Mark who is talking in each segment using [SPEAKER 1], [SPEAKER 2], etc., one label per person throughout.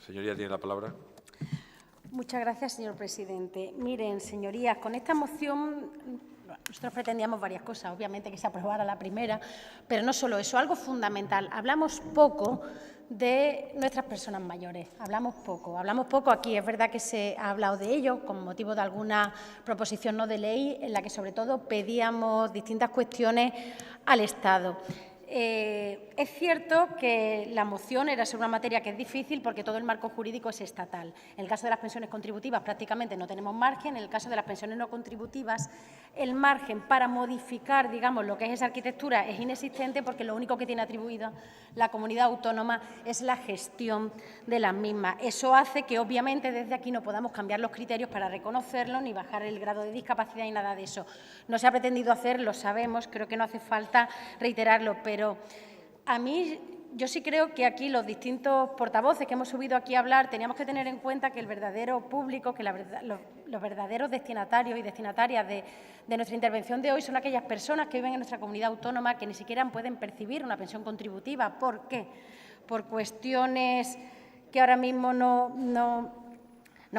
[SPEAKER 1] Señoría, tiene la palabra.
[SPEAKER 2] Muchas gracias, señor presidente. Miren, señorías, con esta moción nosotros pretendíamos varias cosas. Obviamente que se aprobara la primera, pero no solo eso, algo fundamental. Hablamos poco de nuestras personas mayores. Hablamos poco aquí. Es verdad que se ha hablado de ello con motivo de alguna proposición no de ley en la que sobre todo pedíamos distintas cuestiones al Estado. Es cierto que la moción era sobre una materia que es difícil porque todo el marco jurídico es estatal. En el caso de las pensiones contributivas prácticamente no tenemos margen, en el caso de las pensiones no contributivas el margen para modificar, digamos, lo que es esa arquitectura es inexistente porque lo único que tiene atribuida la comunidad autónoma es la gestión de las mismas. Eso hace que obviamente desde aquí no podamos cambiar los criterios para reconocerlo ni bajar el grado de discapacidad ni nada de eso. No se ha pretendido hacer, lo sabemos, creo que no hace falta reiterarlo, pero a mí yo sí creo que aquí los distintos portavoces que hemos subido aquí a hablar teníamos que tener en cuenta que el verdadero público, que los verdaderos destinatarios y destinatarias de nuestra intervención de hoy son aquellas personas que viven en nuestra comunidad autónoma que ni siquiera pueden percibir una pensión contributiva. ¿Por qué? Por cuestiones que ahora mismo no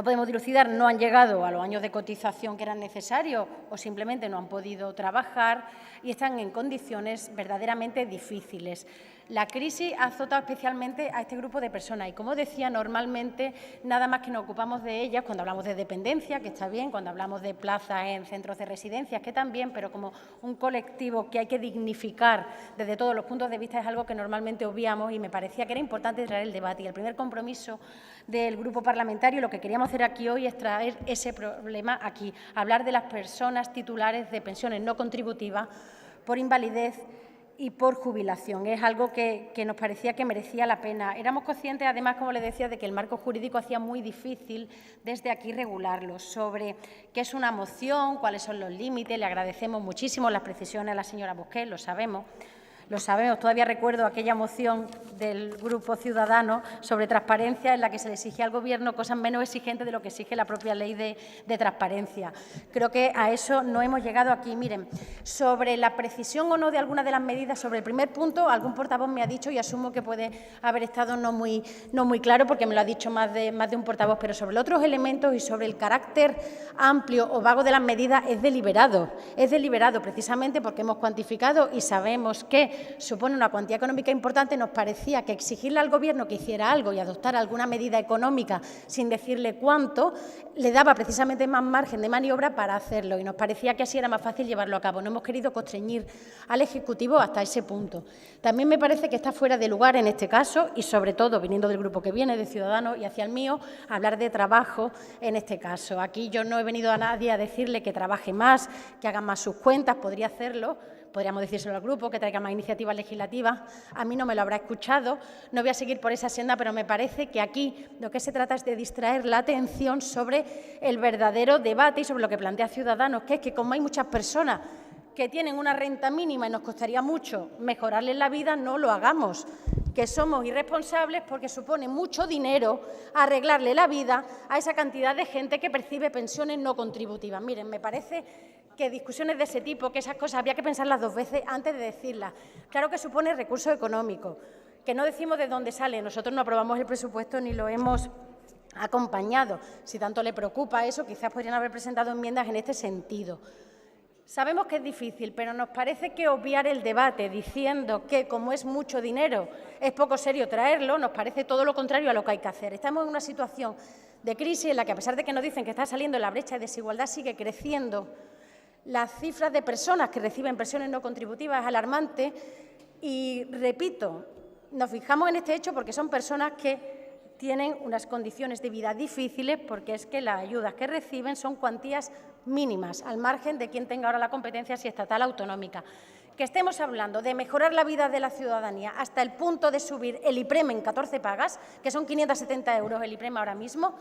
[SPEAKER 2] podemos dilucidar, no han llegado a los años de cotización que eran necesarios o simplemente no han podido trabajar y están en condiciones verdaderamente difíciles. La crisis ha azotado especialmente a este grupo de personas y, como decía, normalmente nada más que nos ocupamos de ellas cuando hablamos de dependencia, que está bien, cuando hablamos de plazas en centros de residencias, que también, pero como un colectivo que hay que dignificar desde todos los puntos de vista es algo que normalmente obviamos y me parecía que era importante traer el debate. Y el primer compromiso del grupo parlamentario, lo que queríamos hacer aquí hoy es traer ese problema aquí, hablar de las personas titulares de pensiones no contributivas por invalidez y por jubilación. Es algo que nos parecía que merecía la pena. Éramos conscientes, además, como les decía, de que el marco jurídico hacía muy difícil desde aquí regularlo. Sobre qué es una moción, cuáles son los límites, le agradecemos muchísimo las precisiones a la señora Busquets, lo sabemos. Todavía recuerdo aquella moción del Grupo Ciudadanos sobre transparencia en la que se le exigía al Gobierno cosas menos exigentes de lo que exige la propia ley de transparencia. Creo que a eso no hemos llegado aquí. Miren, sobre la precisión o no de algunas de las medidas, sobre el primer punto, algún portavoz me ha dicho y asumo que puede haber estado no muy claro porque me lo ha dicho más de un portavoz, pero sobre los otros elementos y sobre el carácter amplio o vago de las medidas es deliberado precisamente porque hemos cuantificado y sabemos que supone una cuantía económica importante. Nos parecía que exigirle al Gobierno que hiciera algo y adoptara alguna medida económica sin decirle cuánto, le daba precisamente más margen de maniobra para hacerlo y nos parecía que así era más fácil llevarlo a cabo. No hemos querido constreñir al Ejecutivo hasta ese punto. También me parece que está fuera de lugar en este caso y, sobre todo, viniendo del grupo que viene, de Ciudadanos y hacia el mío, hablar de trabajo en este caso. Aquí yo no he venido a nadie a decirle que trabaje más, que haga más sus cuentas, podría hacerlo. Podríamos decírselo al grupo, que traiga más iniciativas legislativas. A mí no me lo habrá escuchado. No voy a seguir por esa senda, pero me parece que aquí lo que se trata es de distraer la atención sobre el verdadero debate y sobre lo que plantea Ciudadanos, que es que como hay muchas personas que tienen una renta mínima y nos costaría mucho mejorarles la vida, no lo hagamos, que somos irresponsables porque supone mucho dinero arreglarle la vida a esa cantidad de gente que percibe pensiones no contributivas. Miren, me parece que discusiones de ese tipo, que esas cosas había que pensarlas dos veces antes de decirlas. Claro que supone recursos económicos, que no decimos de dónde sale. Nosotros no aprobamos el presupuesto ni lo hemos acompañado. Si tanto le preocupa eso, quizás podrían haber presentado enmiendas en este sentido. Sabemos que es difícil, pero nos parece que obviar el debate diciendo que, como es mucho dinero, es poco serio traerlo, nos parece todo lo contrario a lo que hay que hacer. Estamos en una situación de crisis en la que, a pesar de que nos dicen que está saliendo la brecha de desigualdad, sigue creciendo. Las cifras de personas que reciben pensiones no contributivas es alarmante y, repito, nos fijamos en este hecho porque son personas que tienen unas condiciones de vida difíciles porque es que las ayudas que reciben son cuantías mínimas, al margen de quien tenga ahora la competencia, si estatal o autonómica. Que estemos hablando de mejorar la vida de la ciudadanía hasta el punto de subir el IPREM en 14 pagas, que son 570 euros el IPREM ahora mismo,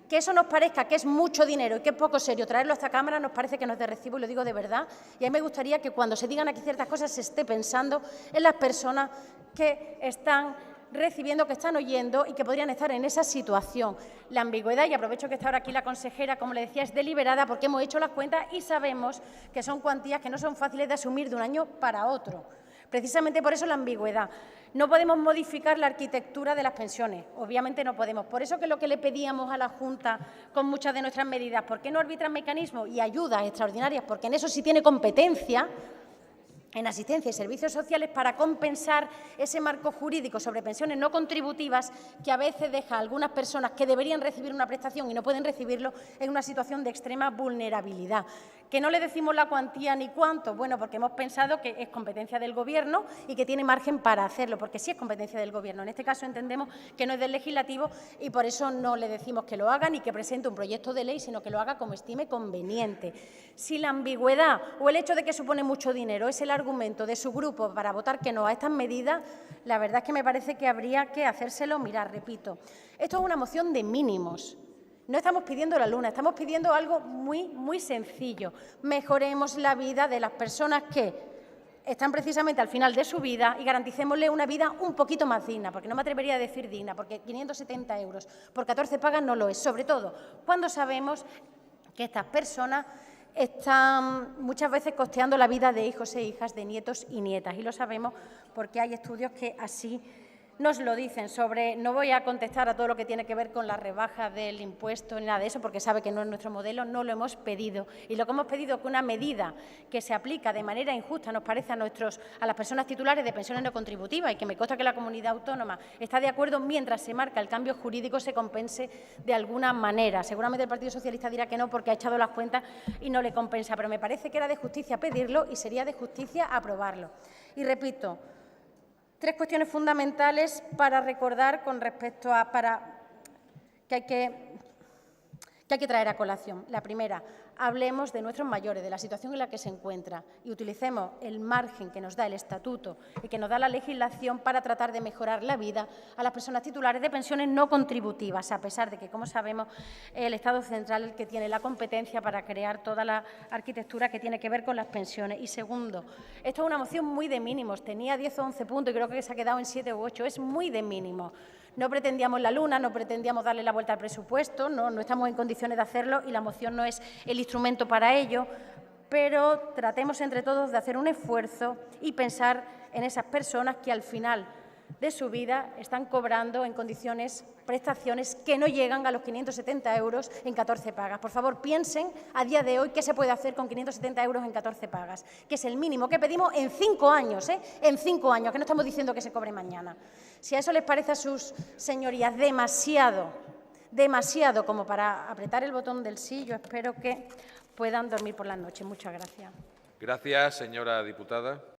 [SPEAKER 2] que eso nos parezca que es mucho dinero y que es poco serio traerlo a esta Cámara, nos parece que no es de recibo y lo digo de verdad. Y a mí me gustaría que cuando se digan aquí ciertas cosas se esté pensando en las personas que están recibiendo, que están oyendo y que podrían estar en esa situación. La ambigüedad, y aprovecho que está ahora aquí la consejera, como le decía, es deliberada porque hemos hecho las cuentas y sabemos que son cuantías que no son fáciles de asumir de un año para otro. Precisamente por eso la ambigüedad. No podemos modificar la arquitectura de las pensiones, obviamente no podemos. Por eso que lo que le pedíamos a la Junta con muchas de nuestras medidas, ¿por qué no arbitran mecanismos y ayudas extraordinarias? Porque en eso sí tiene competencia, en asistencia y servicios sociales, para compensar ese marco jurídico sobre pensiones no contributivas que a veces deja a algunas personas que deberían recibir una prestación y no pueden recibirlo en una situación de extrema vulnerabilidad. ¿Que no le decimos la cuantía ni cuánto? Bueno, porque hemos pensado que es competencia del Gobierno y que tiene margen para hacerlo, porque sí es competencia del Gobierno. En este caso entendemos que no es del Legislativo y por eso no le decimos que lo haga ni que presente un proyecto de ley, sino que lo haga como estime conveniente. Si la ambigüedad o el hecho de que supone mucho dinero es el argumento de su grupo para votar que no a estas medidas, la verdad es que me parece que habría que hacérselo mirar. Repito, esto es una moción de mínimos. No estamos pidiendo la luna, estamos pidiendo algo muy sencillo. Mejoremos la vida de las personas que están precisamente al final de su vida y garanticémosle una vida un poquito más digna, porque no me atrevería a decir digna, porque 570 euros por 14 pagas no lo es, sobre todo cuando sabemos que estas personas están muchas veces costeando la vida de hijos e hijas, de nietos y nietas, y lo sabemos porque hay estudios que así nos lo dicen. No voy a contestar a todo lo que tiene que ver con la rebaja del impuesto ni nada de eso, porque sabe que no es nuestro modelo, no lo hemos pedido. Y lo que hemos pedido es que una medida que se aplica de manera injusta, nos parece, a las personas titulares de pensiones no contributivas, y que me consta que la comunidad autónoma está de acuerdo, mientras se marca el cambio jurídico, se compense de alguna manera. Seguramente el Partido Socialista dirá que no, porque ha echado las cuentas y no le compensa, pero me parece que era de justicia pedirlo y sería de justicia aprobarlo. Y repito, 3 cuestiones fundamentales para recordar con respecto a que hay que traer a colación. La primera, hablemos de nuestros mayores, de la situación en la que se encuentran y utilicemos el margen que nos da el Estatuto y que nos da la legislación para tratar de mejorar la vida a las personas titulares de pensiones no contributivas, a pesar de que, como sabemos, el Estado central es el que tiene la competencia para crear toda la arquitectura que tiene que ver con las pensiones. Y segundo, esto es una moción muy de mínimos, tenía 10 o 11 puntos y creo que se ha quedado en 7 u 8, es muy de mínimos. No pretendíamos la luna, no pretendíamos darle la vuelta al presupuesto, no estamos en condiciones de hacerlo y la moción no es el instrumento para ello, pero tratemos entre todos de hacer un esfuerzo y pensar en esas personas que al final de su vida están cobrando en condiciones prestaciones que no llegan a los 570 euros en 14 pagas. Por favor, piensen a día de hoy qué se puede hacer con 570 euros en 14 pagas, que es el mínimo que pedimos en 5 años, en 5 años, que no estamos diciendo que se cobre mañana. Si a eso les parece a sus señorías demasiado como para apretar el botón del sí, yo espero que puedan dormir por las noches. Muchas gracias.
[SPEAKER 1] Gracias, señora diputada.